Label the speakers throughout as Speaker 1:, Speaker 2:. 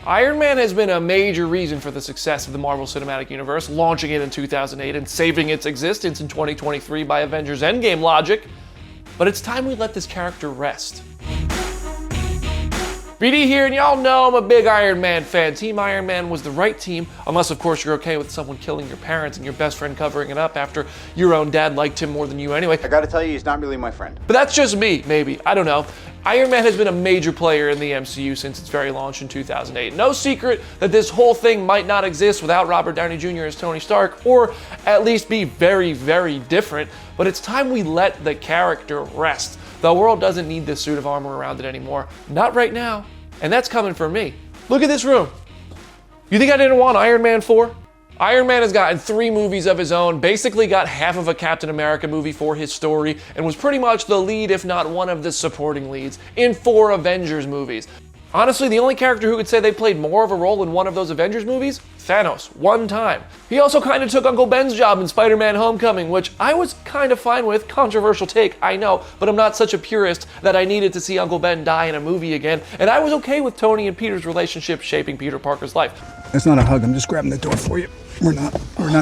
Speaker 1: Iron Man has been a major reason for the success of the Marvel Cinematic Universe, launching it in 2008 and saving its existence in 2023 by Avengers Endgame logic. But it's time we let this character rest. BD here, and y'all know I'm a big Iron Man fan. Team Iron Man was the right team, unless of course you're okay with someone killing your parents and your best friend covering it up after your own dad liked him more than you anyway.
Speaker 2: I gotta tell you, he's not really my friend.
Speaker 1: But that's just me, maybe. I don't know. Iron Man has been a major player in the MCU since its very launch in 2008. No secret that this whole thing might not exist without Robert Downey Jr. as Tony Stark, or at least be very, very different. But it's time we let the character rest. The world doesn't need this suit of armor around it anymore. Not right now. And that's coming from me. Look at this room. You think I didn't want Iron Man 4? Iron Man has gotten 3 movies of his own, basically got half of a Captain America movie for his story, and was pretty much the lead, if not one of the supporting leads, in 4 Avengers movies. Honestly, the only character who could say they played more of a role in one of those Avengers movies? Thanos, one time. He also kind of took Uncle Ben's job in Spider-Man Homecoming, which I was kind of fine with. Controversial take, I know, but I'm not such a purist that I needed to see Uncle Ben die in a movie again, and I was okay with Tony and Peter's relationship shaping Peter Parker's life.
Speaker 3: That's not a hug, I'm just grabbing the door for you. We're not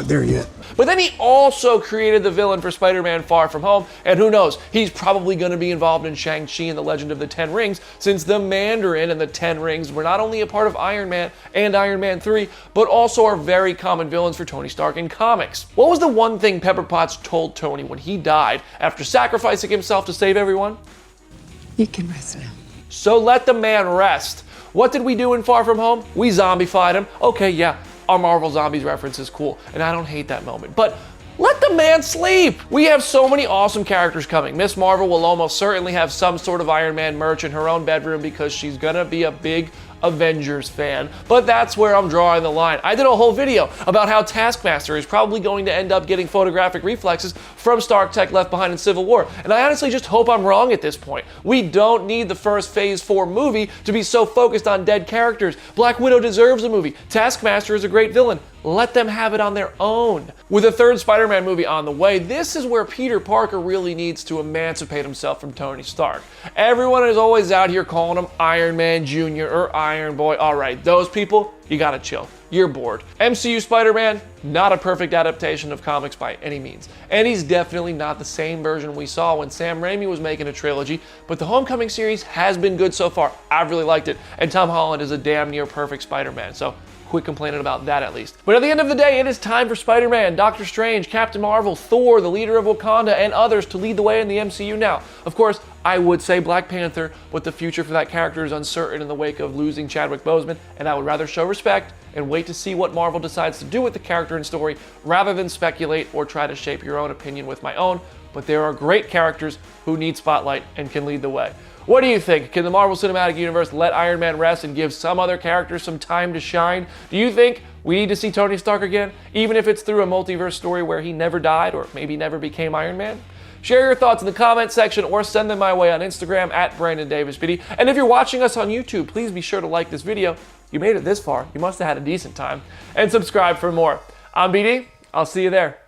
Speaker 3: there yet.
Speaker 1: But then he also created the villain for Spider-Man Far From Home, and who knows, he's probably going to be involved in Shang-Chi and the Legend of the Ten Rings, since the Mandarin and the Ten Rings were not only a part of Iron Man and Iron Man 3, but also are very common villains for Tony Stark in comics. What was the one thing Pepper Potts told Tony when he died after sacrificing himself to save everyone?
Speaker 4: You can rest now.
Speaker 1: So let the man rest. What did we do in Far From Home? We zombified him. Okay, yeah. Our Marvel Zombies reference is cool, and I don't hate that moment, but let the man sleep! We have so many awesome characters coming. Miss Marvel will almost certainly have some sort of Iron Man merch in her own bedroom because she's gonna be a big Avengers fan, but that's where I'm drawing the line. I did a whole video about how Taskmaster is probably going to end up getting photographic reflexes from Stark Tech left behind in Civil War, and I honestly just hope I'm wrong at this point. We don't need the first Phase 4 movie to be so focused on dead characters. Black Widow deserves a movie. Taskmaster is a great villain. Let them have it on their own. With a 3rd Spider-Man movie on the way, this is where Peter Parker really needs to emancipate himself from Tony Stark. Everyone is always out here calling him Iron Man Jr. or Iron Boy. All right, those people, you gotta chill. You're bored. MCU Spider-Man, not a perfect adaptation of comics by any means. And he's definitely not the same version we saw when Sam Raimi was making a trilogy, but the Homecoming series has been good so far. I've really liked it, and Tom Holland is a damn near perfect Spider-Man, so quit complaining about that at least. But at the end of the day, it is time for Spider-Man, Doctor Strange, Captain Marvel, Thor, the leader of Wakanda, and others to lead the way in the MCU now. Of course, I would say Black Panther, but the future for that character is uncertain in the wake of losing Chadwick Boseman, and I would rather show respect and wait to see what Marvel decides to do with the character and story rather than speculate or try to shape your own opinion with my own. But there are great characters who need spotlight and can lead the way. What do you think? Can the Marvel Cinematic Universe let Iron Man rest and give some other characters some time to shine? Do you think we need to see Tony Stark again, even if it's through a multiverse story where he never died or maybe never became Iron Man? Share your thoughts in the comment section or send them my way on Instagram at BrandonDavisBD. And if you're watching us on YouTube, please be sure to like this video. You made it this far. You must have had a decent time. And subscribe for more. I'm BD. I'll see you there.